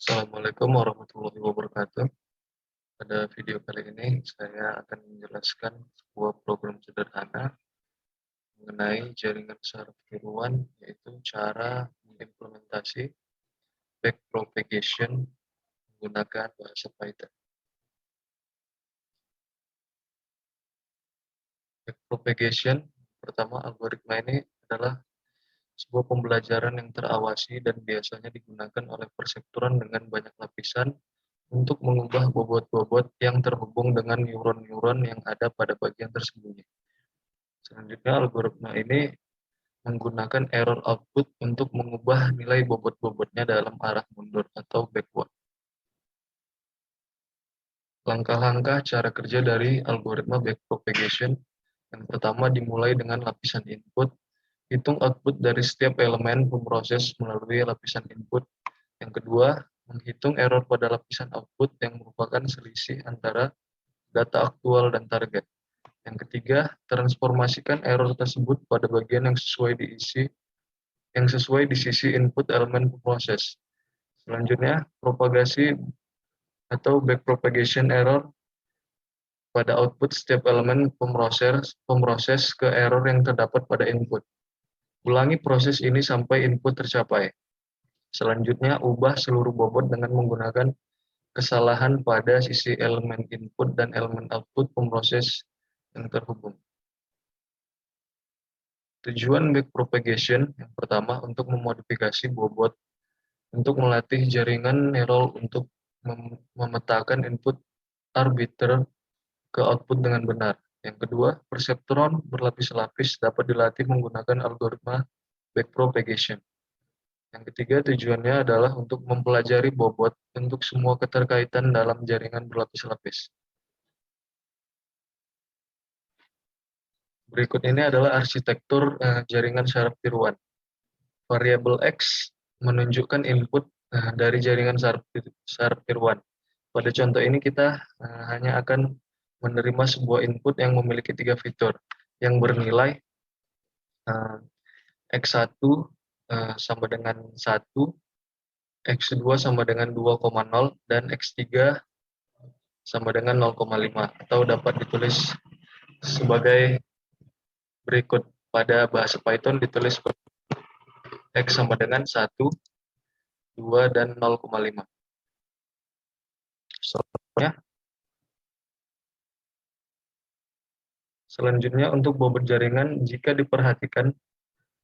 Assalamualaikum warahmatullahi wabarakatuh. Pada video kali ini saya akan menjelaskan sebuah program sederhana mengenai jaringan saraf tiruan, yaitu cara mengimplementasi backpropagation menggunakan bahasa Python. Backpropagation, pertama algoritma ini adalah sebuah pembelajaran yang terawasi dan biasanya digunakan oleh perseptron dengan banyak lapisan untuk mengubah bobot-bobot yang terhubung dengan neuron-neuron yang ada pada bagian tersembunyi. Selanjutnya, algoritma ini menggunakan error output untuk mengubah nilai bobot-bobotnya dalam arah mundur atau backward. Langkah-langkah cara kerja dari algoritma backpropagation. Yang pertama dimulai dengan lapisan input. Hitung output dari setiap elemen pemroses melalui lapisan input. Yang kedua, menghitung error pada lapisan output yang merupakan selisih antara data aktual dan target. Yang ketiga, transformasikan error tersebut pada bagian yang sesuai di sisi input elemen pemroses. Selanjutnya, propagasi atau backpropagation error pada output setiap elemen pemroses ke error yang terdapat pada input. Ulangi proses ini sampai input tercapai. Selanjutnya, ubah seluruh bobot dengan menggunakan kesalahan pada sisi elemen input dan elemen output pemroses yang terhubung. Tujuan backpropagation yang pertama untuk memodifikasi bobot, untuk melatih jaringan neural untuk memetakan input arbiter ke output dengan benar. Yang kedua, perseptron berlapis-lapis dapat dilatih menggunakan algoritma backpropagation. Yang ketiga, tujuannya adalah untuk mempelajari bobot untuk semua keterkaitan dalam jaringan berlapis-lapis. Berikut ini adalah arsitektur jaringan saraf tiruan. Variabel X menunjukkan input dari jaringan saraf tiruan. Pada contoh ini kita hanya akan menerima sebuah input yang memiliki 3 fitur yang bernilai X1 sama dengan 1, X2 sama dengan 2,0, dan X3 sama dengan 0,5, atau dapat ditulis sebagai berikut. Pada bahasa Python ditulis X sama dengan 1, 2, dan 0,5. Selanjutnya untuk bobot jaringan, jika diperhatikan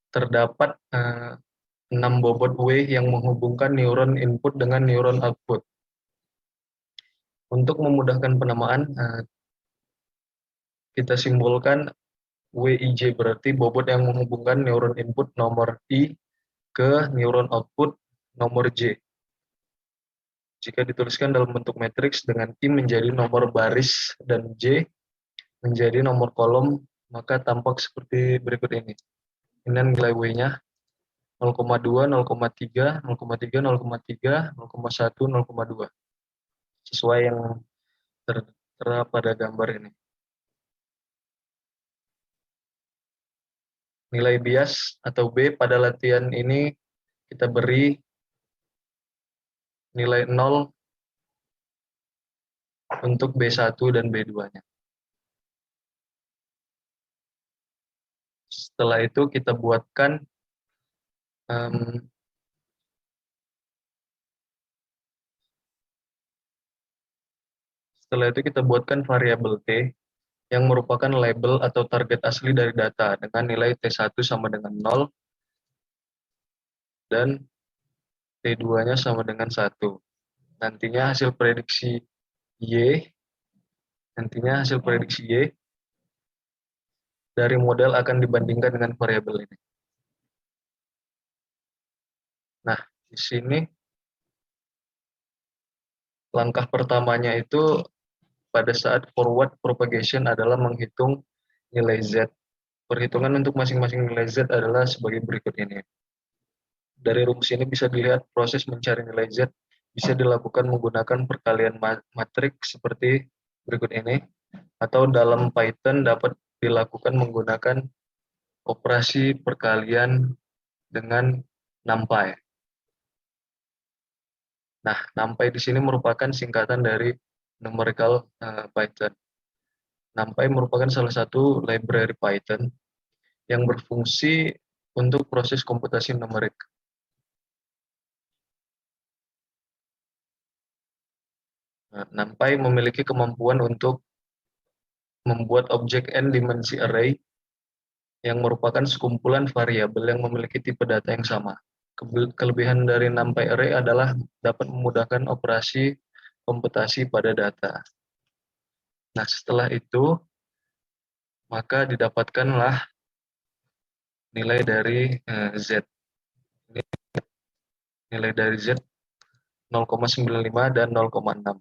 terdapat 6 bobot W yang menghubungkan neuron input dengan neuron output. Untuk memudahkan penamaan, kita simbolkan WIJ, berarti bobot yang menghubungkan neuron input nomor I ke neuron output nomor J. Jika dituliskan dalam bentuk matriks dengan I menjadi nomor baris dan J menjadi nomor kolom, maka tampak seperti berikut ini. Ini nilai W-nya 0,2, 0,3, 0,3, 0,3, 0,1, 0,2. Sesuai yang tertera pada gambar ini. Nilai bias atau B pada latihan ini kita beri nilai 0 untuk B1 dan B2-nya. Setelah itu kita buatkan variabel T yang merupakan label atau target asli dari data dengan nilai T1 sama dengan 0 dan T2-nya sama dengan 1. Nantinya hasil prediksi Y dari model akan dibandingkan dengan variabel ini. Nah, di sini langkah pertamanya itu pada saat forward propagation adalah menghitung nilai Z. Perhitungan untuk masing-masing nilai Z adalah sebagai berikut ini. Dari rumus ini bisa dilihat proses mencari nilai Z bisa dilakukan menggunakan perkalian matriks seperti berikut ini, atau dalam Python dapat dilakukan menggunakan operasi perkalian dengan NumPy. Nah, NumPy di sini merupakan singkatan dari numerical Python. NumPy merupakan salah satu library Python yang berfungsi untuk proses komputasi numerik. Nah, NumPy memiliki kemampuan untuk membuat objek n dimensi array yang merupakan sekumpulan variabel yang memiliki tipe data yang sama. Kelebihan dari NumPy array adalah dapat memudahkan operasi komputasi pada data. Nah, setelah itu, maka didapatkanlah nilai dari Z. Nilai dari Z 0,95 dan 0,6.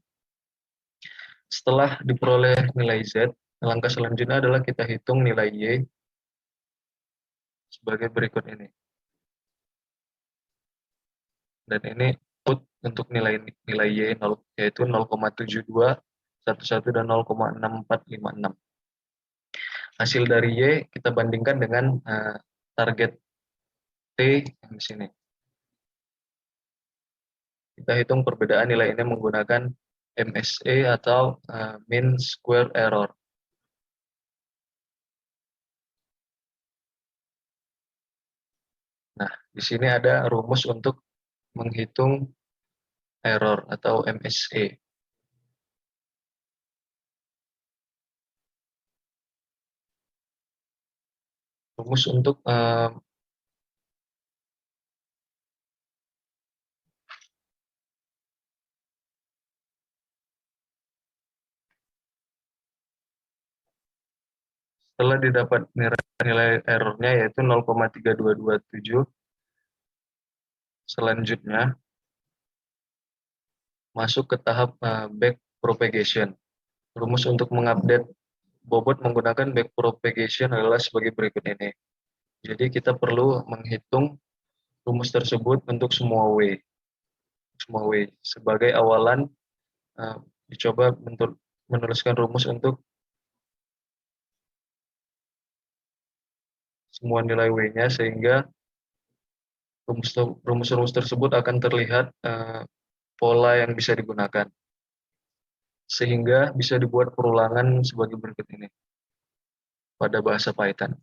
Setelah diperoleh nilai Z, langkah selanjutnya adalah kita hitung nilai Y sebagai berikut ini. Dan ini output untuk nilai Y yaitu 0,7211 dan 0,6456. Hasil dari Y kita bandingkan dengan target T yang di sini. Kita hitung perbedaan nilai ini menggunakan MSE atau mean square error. Nah, di sini ada rumus untuk menghitung error atau MSE. Rumus untuk setelah didapat nilai errornya yaitu 0,3227, selanjutnya masuk ke tahap back propagation. Rumus untuk mengupdate bobot menggunakan back propagation adalah sebagai berikut ini. Jadi kita perlu menghitung rumus tersebut untuk semua W. Sebagai awalan, dicoba menuliskan rumus untuk semua nilai W-nya sehingga rumus-rumus tersebut akan terlihat pola yang bisa digunakan. Sehingga bisa dibuat perulangan sebagai berikut ini pada bahasa Python.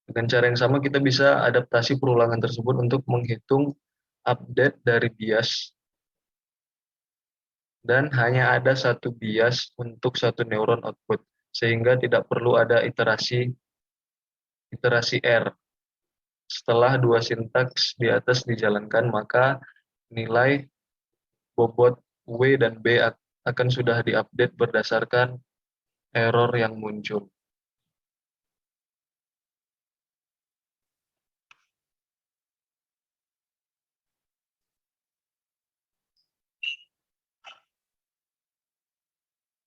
Dengan cara yang sama kita bisa adaptasi perulangan tersebut untuk menghitung update dari bias dan hanya ada satu bias untuk satu neuron output sehingga tidak perlu ada iterasi R. Setelah dua sintaks di atas dijalankan, maka nilai bobot W dan B akan sudah diupdate berdasarkan error yang muncul.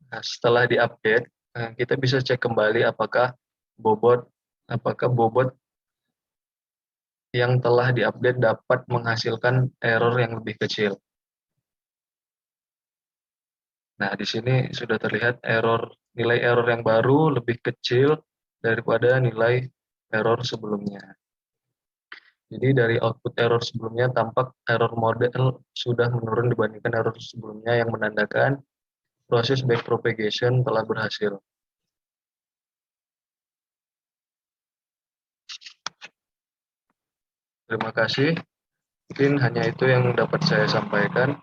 Nah, setelah diupdate, kita bisa cek kembali apakah bobot yang telah diupdate dapat menghasilkan error yang lebih kecil. Nah, di sini sudah terlihat nilai error yang baru lebih kecil daripada nilai error sebelumnya. Jadi dari output error sebelumnya tampak error model sudah menurun dibandingkan error sebelumnya yang menandakan proses backpropagation telah berhasil. Terima kasih. Mungkin hanya itu yang dapat saya sampaikan.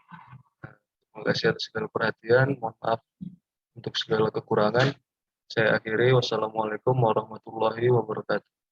Terima kasih atas segala perhatian. Mohon maaf untuk segala kekurangan. Saya akhiri. Wassalamualaikum warahmatullahi wabarakatuh.